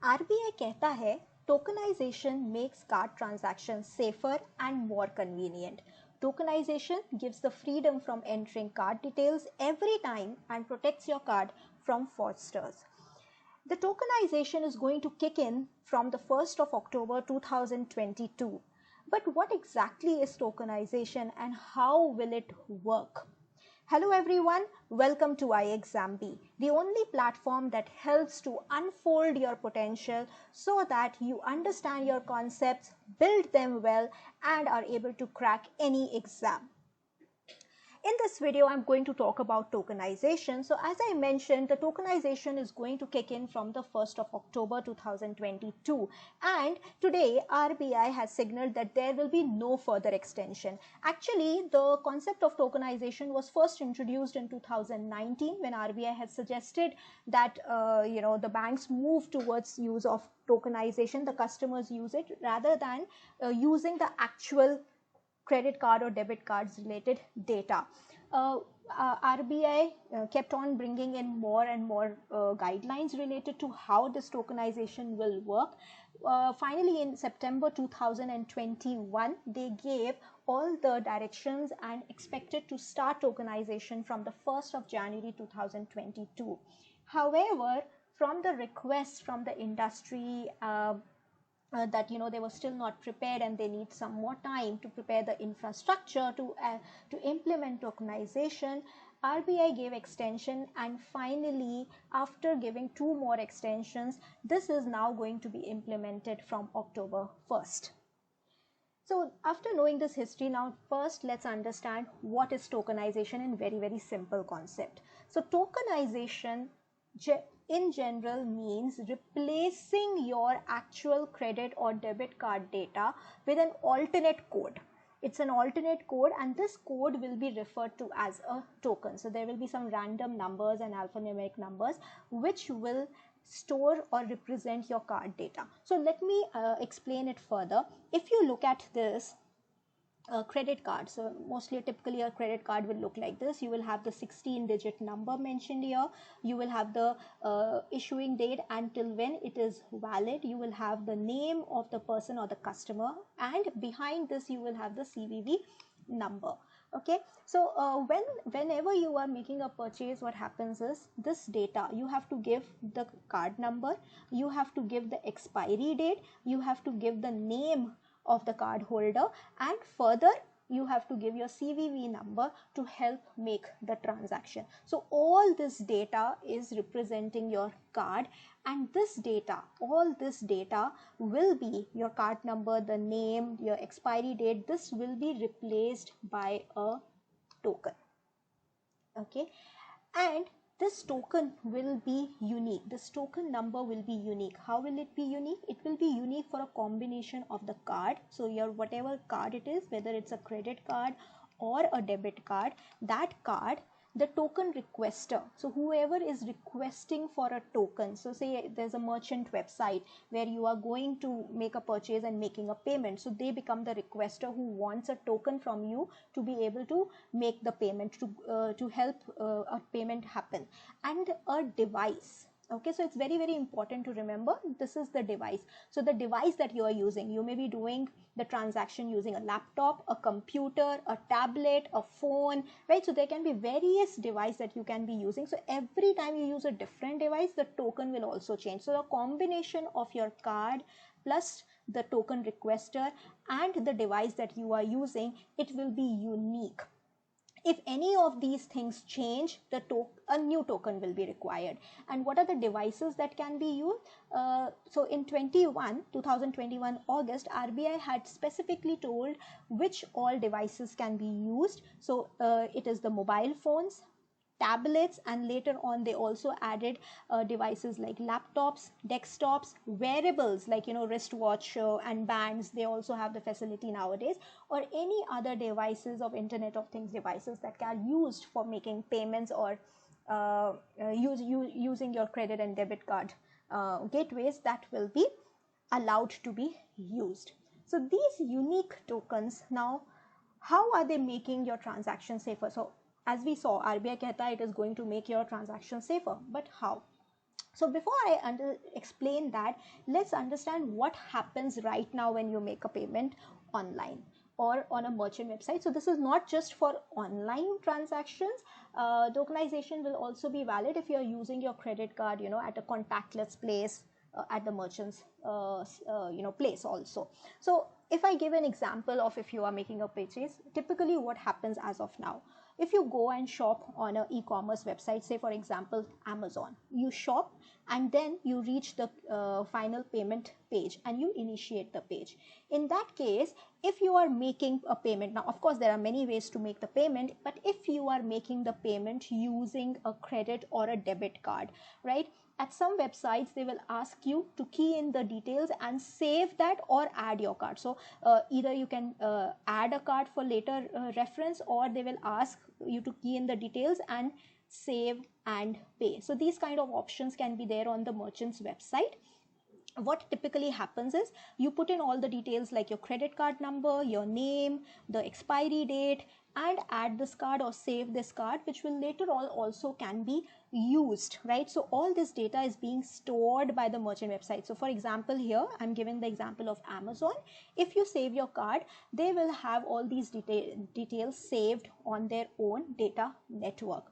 RBI कहता है tokenization makes card transactions safer and more convenient. Tokenization gives the freedom from entering card details every time and protects your card from fraudsters. The tokenization is going to kick in from the 1st of October 2022. But what exactly is tokenization and how will it work? Hello everyone, welcome to iExamB, the only platform that helps to unfold your potential so that you understand your concepts, build them well, and are able to crack any exam. In this video, I'm going to talk about tokenization. So as I mentioned, the tokenization is going to kick in from the 1st of October 2022. And today, RBI has signaled that there will be no further extension. Actually, the concept of tokenization was first introduced in 2019 when RBI had suggested that, the banks move towards use of tokenization, the customers use it rather than using the actual credit card or debit cards related data. RBI kept on bringing in more and more guidelines related to how this tokenization will work. Finally, in September 2021, they gave all the directions and expected to start tokenization from the 1st of January 2022. However, from the requests from the industry, that they were still not prepared and they need some more time to prepare the infrastructure to implement tokenization, RBI gave extension, and finally after giving 2 more extensions, this is now going to be implemented from October 1st. So after knowing this history, now first let's understand what is tokenization in very simple concept. So tokenization in general means replacing your actual credit or debit card data with an alternate code. It's an alternate code, and this code will be referred to as a token. So there will be some random numbers and alphanumeric numbers which will store or represent your card data. So let me explain it further. If you look at this credit card, so mostly typically a credit card will look like this. You will have the 16-digit number mentioned here. You will have the issuing date until when it is valid. You will have the name of the person or the customer, and behind this you will have the CVV number. Okay, so whenever you are making a purchase, what happens is this data you have to give the card number, you have to give the expiry date, you have to give the name of the card holder, and further you have to give your CVV number to help make the transaction. So all this data is representing your card, and this data, all this data will be your card number, the name, your expiry date. This will be replaced by a token. Okay, and this token will be unique. This token number will be unique. How will it be unique? It will be unique for a combination of the card. So your whatever card it is, whether it's a credit card or a debit card, that card, the token requester, so whoever is requesting for a token, so say there's a merchant website where you are going to make a purchase and making a payment, so they become the requester who wants a token from you to be able to make the payment, to help a payment happen. And a device. Okay, so it's very important to remember this is the device. So the device that you are using, you may be doing the transaction using a laptop, a computer, a tablet, a phone, right? So there can be various devices that you can be using. So every time you use a different device, the token will also change. So the combination of your card plus the token requester and the device that you are using, it will be unique. If any of these things change, a new token will be required. And what are the devices that can be used? So in 2021 August, RBI had specifically told which all devices can be used. So it is the mobile phones, tablets, and later on they also added devices like laptops, desktops, wearables like wristwatch and bands. They also have the facility nowadays, or any other devices of Internet of Things devices that are used for making payments or using your credit and debit card gateways, that will be allowed to be used. So these unique tokens, now how are they making your transaction safer? So as we saw, RBI कहता है it is going to make your transaction safer, but how? So before I explain that, let's understand what happens right now when you make a payment online or on a merchant website. So this is not just for online transactions. Tokenization will also be valid if you're using your credit card, at a contactless place, at the merchant's place also. So if I give an example of if you are making a purchase, typically what happens as of now, if you go and shop on an e-commerce website, say for example Amazon, you shop and then you reach the final payment page and you initiate the page. In that case, if you are making a payment, now of course there are many ways to make the payment, but if you are making the payment using a credit or a debit card, right, at some websites they will ask you to key in the details and save that or add your card. So either you can add a card for later reference, or they will ask you to key in the details and save and pay. So these kind of options can be there on the merchant's website. What typically happens is you put in all the details like your credit card number, your name, the expiry date, and add this card or save this card, which will later on also can be used, right? So all this data is being stored by the merchant website. So for example, here I'm giving the example of Amazon. If you save your card, they will have all these details saved on their own data network.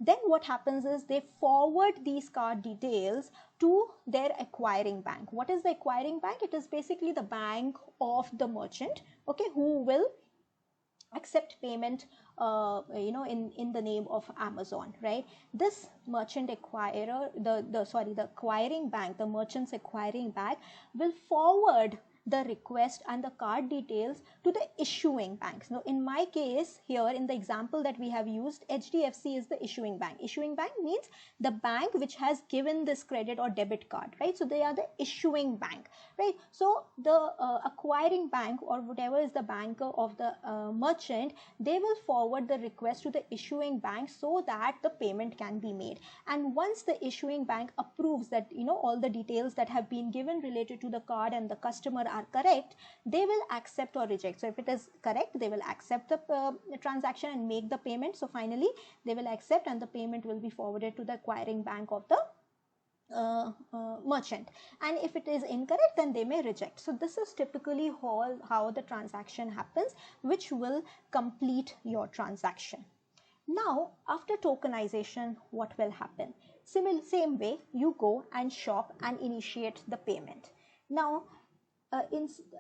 Then what happens is they forward these card details to their acquiring bank. What is the acquiring bank? It is basically the bank of the merchant, okay, who will accept payment in the name of Amazon, right? This merchant acquirer, the acquiring bank, the merchant's acquiring bank will forward the request and the card details to the issuing banks. Now in my case here, in the example that we have used, HDFC is the issuing bank. Issuing bank means the bank which has given this credit or debit card, right? So they are the issuing bank, right? So the acquiring bank, or whatever is the banker of the merchant, they will forward the request to the issuing bank so that the payment can be made. And once the issuing bank approves that all the details that have been given related to the card and the customer are correct, they will accept or reject. So if it is correct, they will accept the transaction and make the payment. So finally they will accept and the payment will be forwarded to the acquiring bank of the merchant. And if it is incorrect, then they may reject. So this is typically how the transaction happens, which will complete your transaction. Now after tokenization, what will happen? Same way, you go and shop and initiate the payment. Now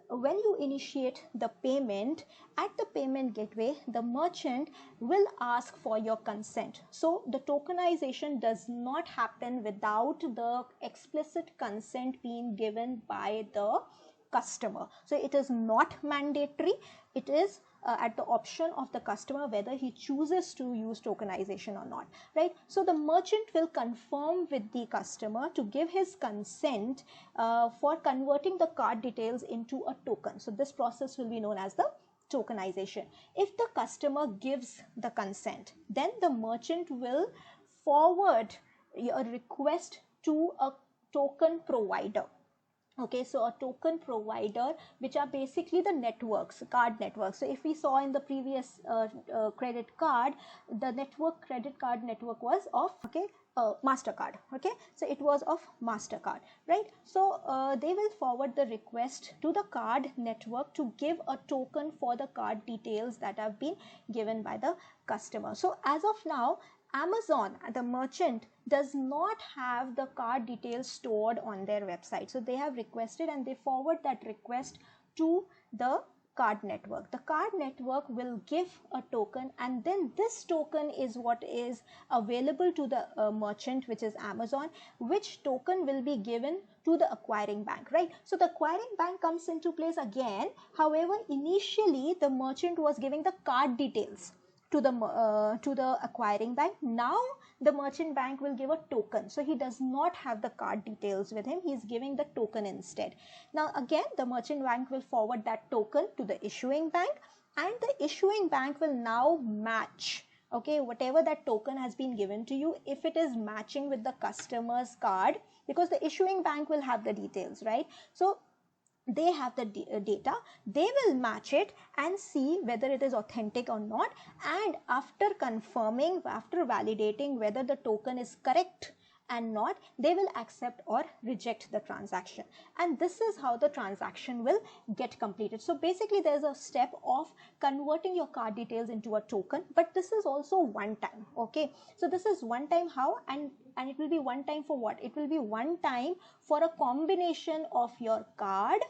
when you initiate the payment, at the payment gateway, the merchant will ask for your consent. So the tokenization does not happen without the explicit consent being given by the customer. So it is not mandatory. It is at the option of the customer whether he chooses to use tokenization or not, right? So the merchant will confirm with the customer to give his consent for converting the card details into a token. So this process will be known as the tokenization. If the customer gives the consent, then the merchant will forward a request to a token provider. Okay, so a token provider, which are basically the networks, card networks. So if we saw in the previous credit card, the credit card network was of MasterCard. Okay, so it was of MasterCard, right? So they will forward the request to the card network to give a token for the card details that have been given by the customer. So as of now, Amazon, the merchant, does not have the card details stored on their website. So they have requested and they forward that request to the card network. The card network will give a token, and then this token is what is available to the merchant, which is Amazon, which token will be given to the acquiring bank, right? So the acquiring bank comes into place again. However, initially the merchant was giving the card details to the acquiring bank. Now the merchant bank will give a token. So he does not have the card details with him. He is giving the token instead. Now again, the merchant bank will forward that token to the issuing bank, and the issuing bank will now match, okay, whatever that token has been given to you, if it is matching with the customer's card, because the issuing bank will have the details, right? So they have the data, they will match it and see whether it is authentic or not, and after confirming, after validating whether the token is correct and not, they will accept or reject the transaction. And this is how the transaction will get completed. So basically there's a step of converting your card details into a token, but this is also one time. Okay, so this is one time how, and it will be one time for what? It will be one time for a combination of your card,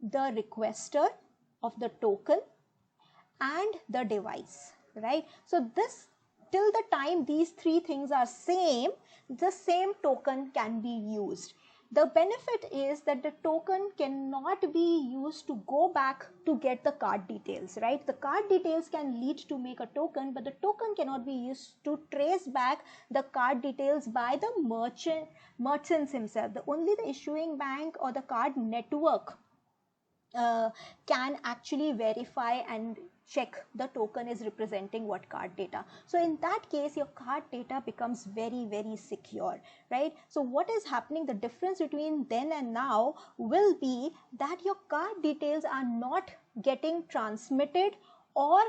the requester of the token, and the device, right? So this, till the time these three things are same, the same token can be used. The benefit is that the token cannot be used to go back to get the card details, right? The card details can lead to make a token, but the token cannot be used to trace back the card details by the merchants himself. Only the issuing bank or the card network can actually verify and check the token is representing what card data. So in that case, your card data becomes very, very secure, right? So what is happening, the difference between then and now will be that your card details are not getting transmitted or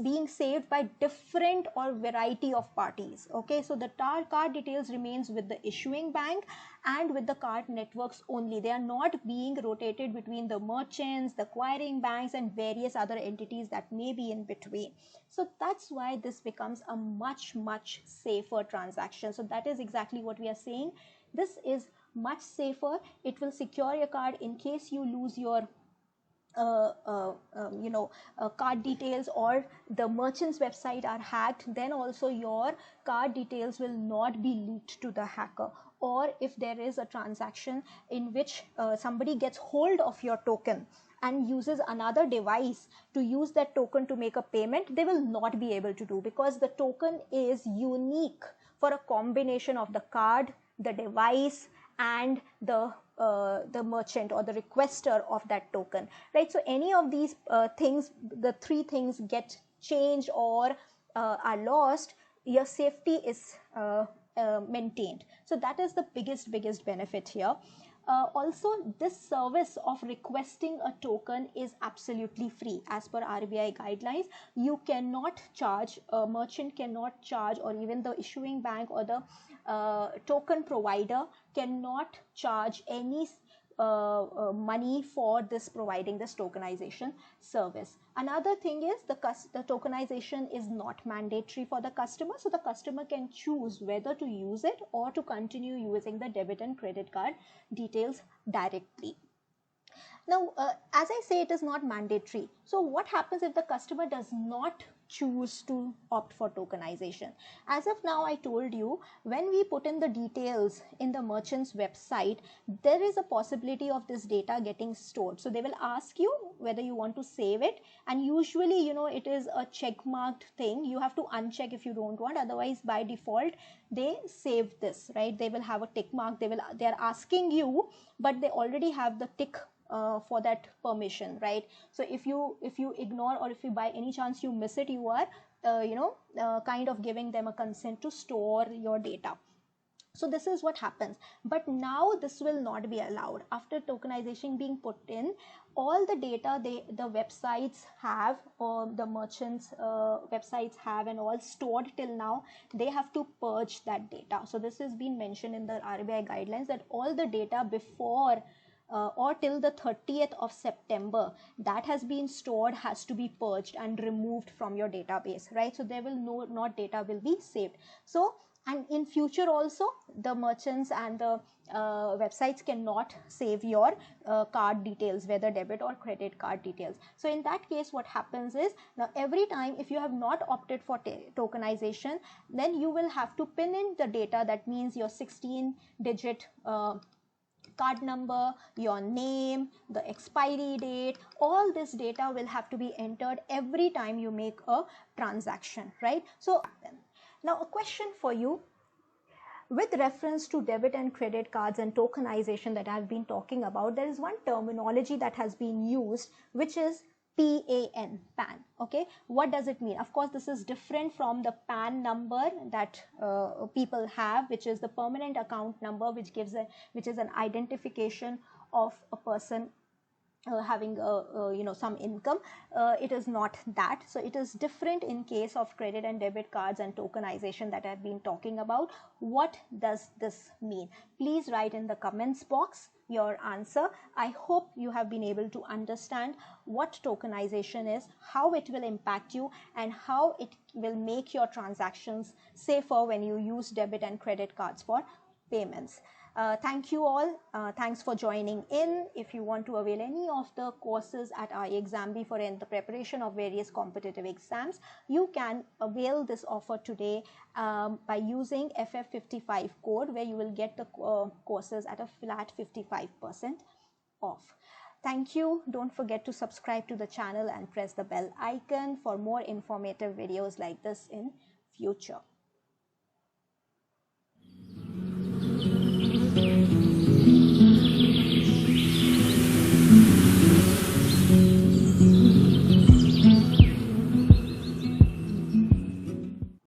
being saved by different or variety of parties. Okay, so the card details remains with the issuing bank and with the card networks only. They are not being rotated between the merchants, the acquiring banks, and various other entities that may be in between. So that's why this becomes a much, much safer transaction. So that is exactly what we are saying. This is much safer. It will secure your card in case you lose your card details or the merchant's website are hacked, then also your card details will not be leaked to the hacker. Or if there is a transaction in which somebody gets hold of your token and uses another device to use that token to make a payment, they will not be able to do, because the token is unique for a combination of the card, the device, and the merchant or the requester of that token, right? So any of these things, the three things get changed or are lost, your safety is maintained. So that is the biggest benefit here. Also, this service of requesting a token is absolutely free as per RBI guidelines. You cannot charge, a merchant cannot charge, or even the issuing bank or the token provider cannot charge any money for this providing this tokenization service. Another thing is the tokenization is not mandatory for the customer, so the customer can choose whether to use it or to continue using the debit and credit card details directly. Now, as I say, it is not mandatory. So what happens if the customer does not choose to opt for tokenization? As of now, I told you, when we put in the details in the merchant's website, there is a possibility of this data getting stored. So they will ask you whether you want to save it, and usually, you know, it is a check marked thing. You have to uncheck if you don't want, otherwise by default they save this, right? They will have a tick mark. They are asking you, but they already have the tick for that permission, right? So if you ignore, or if you by any chance you miss it, you are kind of giving them a consent to store your data. So this is what happens. But now this will not be allowed. After tokenization being put in, all the data the websites have, or the merchants websites have, and all stored till now, they have to purge that data. So this has been mentioned in the RBI guidelines that all the data before or till the 30th of September that has been stored has to be purged and removed from your database, right? So there will not data will be saved. So, and in future also, the merchants and the websites cannot save your card details, whether debit or credit card details. So in that case, what happens is, now every time if you have not opted for tokenization, then you will have to pin in the data. That means your 16-digit card number, your name, the expiry date, all this data will have to be entered every time you make a transaction, right? So now a question for you, with reference to debit and credit cards and tokenization that I've been talking about, there is one terminology that has been used, which is PAN. Okay, what does it mean? Of course, this is different from the PAN number that people have, which is the permanent account number, which is an identification of a person having some income. It is not that. So it is different in case of credit and debit cards and tokenization that I've been talking about. What does this mean? Please write in the comments box your answer. I hope you have been able to understand what tokenization is, how it will impact you, and how it will make your transactions safer when you use debit and credit cards for payments. Thank you all. Thanks for joining in. If you want to avail any of the courses at iExamB for in the preparation of various competitive exams, you can avail this offer today by using FF55 code, where you will get the courses at a flat 55% off. Thank you. Don't forget to subscribe to the channel and press the bell icon for more informative videos like this in future.